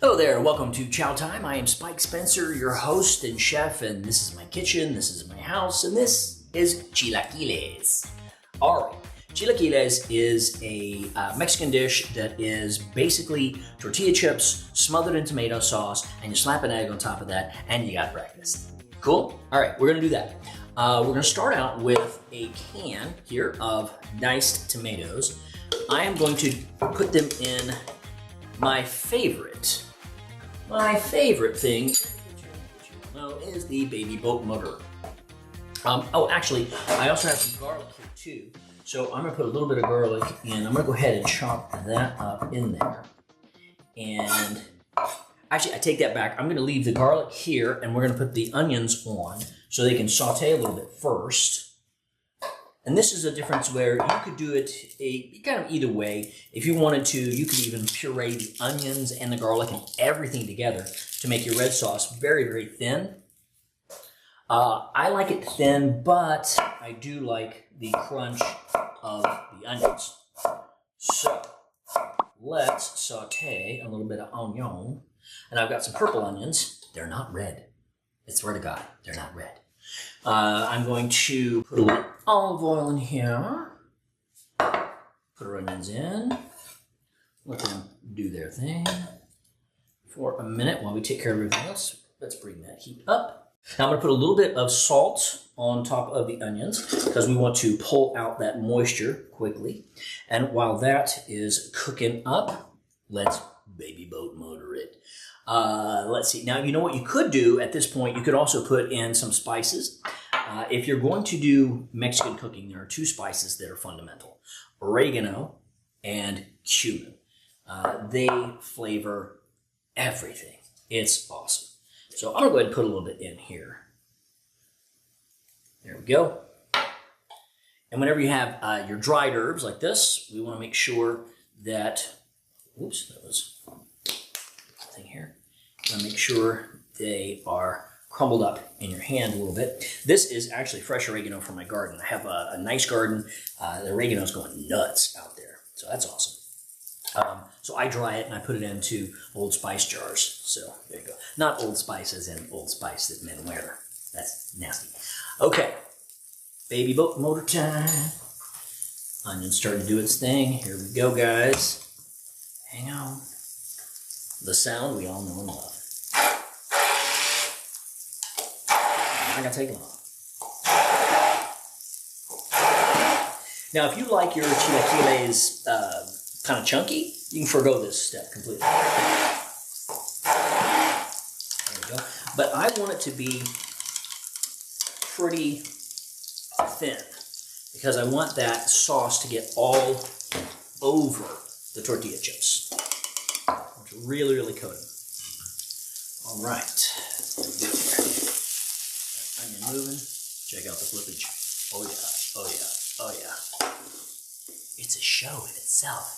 Hello there, welcome to Chow Time. I am Spike Spencer, your host and chef, and this is my kitchen, this is my house, and this is Chilaquiles. Alright, Chilaquiles is a Mexican dish that is basically tortilla chips smothered in tomato sauce, and you slap an egg on top of that, and you got breakfast. Cool? Alright, we're gonna do that. We're gonna start out with a can here of diced tomatoes. I am going to put them in my favorite thing is the baby boat motor. Actually, I also have some garlic here too. So I'm gonna put a little bit of garlic in. I'm gonna go ahead and chop that up in there. And actually, I take that back. I'm gonna leave the garlic here and we're gonna put the onions on so they can saute a little bit first. And this is a difference where you could do it kind of either way. If you wanted to, you could even puree the onions and the garlic and everything together to make your red sauce very, very thin. I like it thin, but I do like the crunch of the onions. So let's saute a little bit of onion. And I've got some purple onions. They're not red. I swear to God, they're not red. I'm going to put a little olive oil in here. Put our onions in. Let them do their thing for a minute while we take care of everything else. Let's bring that heat up. Now I'm going to put a little bit of salt on top of the onions because we want to pull out that moisture quickly. And while that is cooking up, let's baby boat motor it. Let's see. Now, you know what you could do at this point? You could also put in some spices. If you're going to do Mexican cooking, there are two spices that are fundamental: oregano and cumin. They flavor everything. It's awesome. So I'm going to go ahead and put a little bit in here. There we go. And whenever you have your dried herbs like this, we want to make sure that, oops, that was thing here. Make sure they are crumbled up in your hand a little bit. This is actually fresh oregano from my garden. I have a nice garden. The oregano is going nuts out there, so that's awesome. So I dry it and I put it into Old Spice jars. So there you go. Not Old Spice as in Old Spice that men wear. That's nasty. Okay, baby boat motor time. Onion's starting to do its thing. Here we go, guys. Hang on. The sound we all know and love. Not gonna take long. Now, if you like your chilaquiles kind of chunky, you can forgo this step completely. There we go. But I want it to be pretty thin because I want that sauce to get all over the tortilla chips. Really, really coat them. All right. Onion moving. Check out the flippage. Oh yeah, oh yeah, oh yeah. It's a show in itself.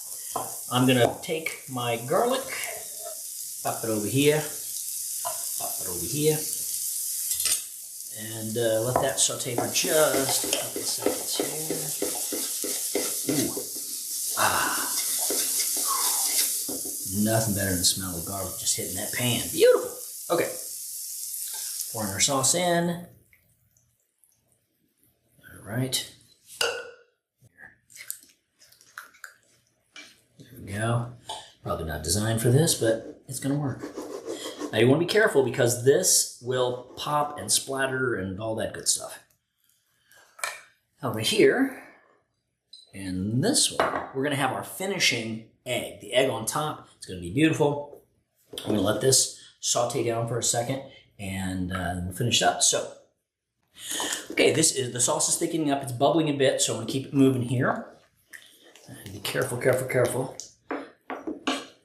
I'm gonna take my garlic, pop it over here, and let that saute for just a couple of seconds here. Ooh. Ah. Nothing better than the smell of garlic just hitting that pan. Beautiful. Okay. Pouring our sauce in. All right. There we go. Probably not designed for this, but it's going to work. Now you want to be careful because this will pop and splatter and all that good stuff. Over here, in this one, we're going to have our finishing egg. The egg on top. It's going to be beautiful. I'm going to let this saute down for a second and we'll finish it up. So, okay, the sauce is thickening up. It's bubbling a bit, so I'm going to keep it moving here. Be careful, careful, careful.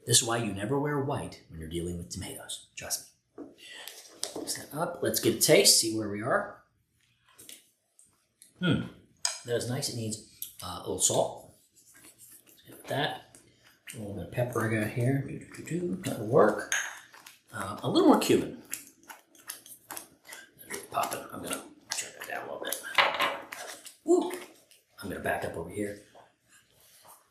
This is why you never wear white when you're dealing with tomatoes. Trust me. Mix that up. Let's get a taste. See where we are. That is nice. It needs a little salt. Let's get that. A little bit of pepper I got here. That'll work. A little more cumin. Pop it. I'm going to turn that down a little bit. Woo! I'm going to back up over here.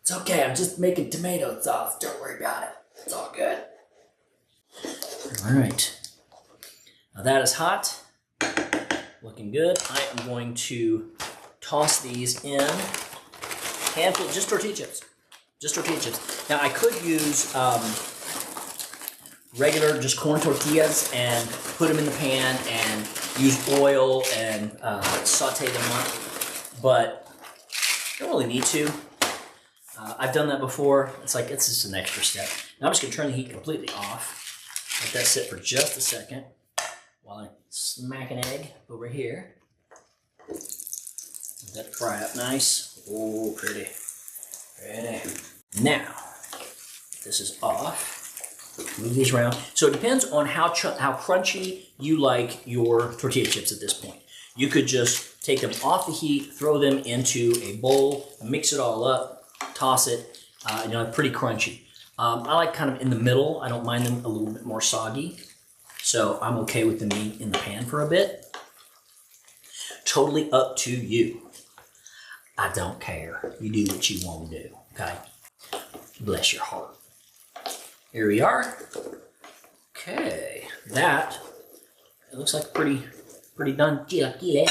It's okay. I'm just making tomato sauce. Don't worry about it. It's all good. All right. Now that is hot. Looking good. I am going to toss these in. Handful, just tortilla chips. Just tortilla chips. Now I could use regular just corn tortillas and put them in the pan and use oil and saute them up, but I don't really need to. I've done that before. It's just an extra step. Now I'm just gonna turn the heat completely off. Let that sit for just a second while I smack an egg over here. Let that fry up nice. Oh, pretty. Pretty. Now, this is off. Move these around. So it depends on how crunchy you like your tortilla chips at this point. You could just take them off the heat, throw them into a bowl, mix it all up, toss it, and you'll have pretty crunchy. I like kind of in the middle. I don't mind them a little bit more soggy. So I'm okay with them being in the pan for a bit. Totally up to you. I don't care. You do what you want to do, okay? Bless your heart. Here we are. Okay, that, it looks like pretty done chilaquiles.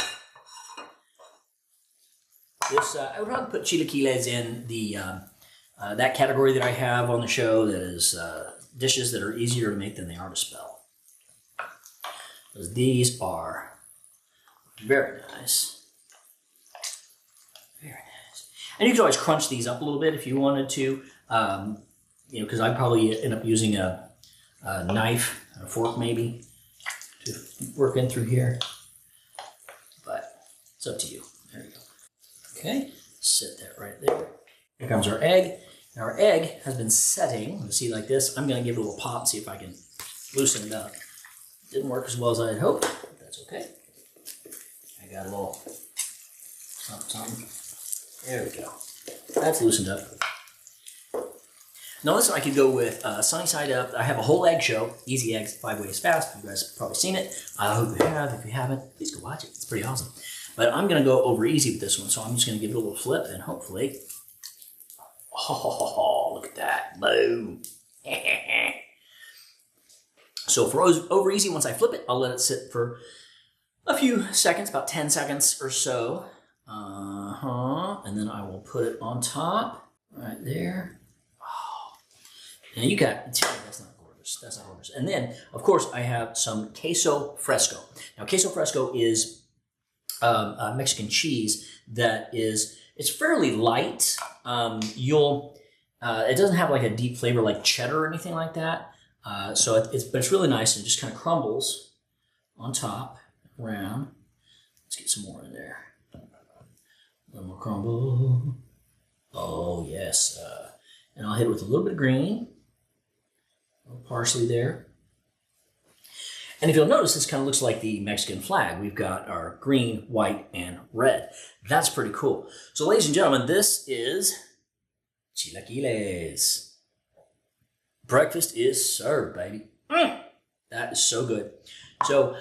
This, I would rather put chilaquiles in the that category that I have on the show, that is dishes that are easier to make than they are to spell. Because these are very nice. Very nice. And you could always crunch these up a little bit if you wanted to. You know, because I'd probably end up using a knife, a fork maybe, to work in through here. But it's up to you. There you go. Okay, set that right there. Here comes our egg. Now our egg has been setting. You see, like this. I'm going to give it a little pop and see if I can loosen it up. Didn't work as well as I had hoped, but that's okay. I got a little something. There we go. That's loosened up. Now listen, I could go with sunny side up. I have a whole egg show, Easy Eggs, 5 Ways Fast. You guys have probably seen it. I hope you have. If you haven't, please go watch it. It's pretty awesome. But I'm going to go over easy with this one, so I'm just going to give it a little flip, and hopefully... Oh, look at that. Boom. So for over easy, once I flip it, I'll let it sit for a few seconds, about 10 seconds or so. And then I will put it on top, right there. Now you got, that's not gorgeous, that's not gorgeous. And then, of course, I have some queso fresco. Now, queso fresco is a Mexican cheese that is, it's fairly light. It doesn't have like a deep flavor like cheddar or anything like that. But it's really nice and it just kind of crumbles on top, around. Let's get some more in there. A little more crumble. Oh, yes. And I'll hit it with a little bit of green. A little parsley there. And if you'll notice, this kind of looks like the Mexican flag. We've got our green, white, and red. That's pretty cool. So ladies and gentlemen, this is Chilaquiles. Breakfast is served, baby. That is so good. So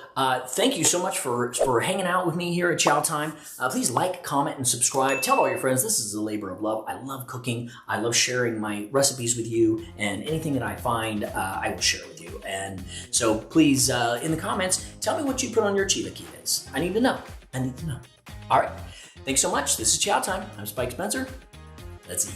thank you so much for hanging out with me here at Chow Time. Please like, comment, and subscribe. Tell all your friends this is a labor of love. I love cooking. I love sharing my recipes with you, and anything that I find, I will share with you. And so please, in the comments, tell me what you put on your chilaquiles. I need to know. I need to know. All right. Thanks so much. This is Chow Time. I'm Spike Spencer. Let's eat.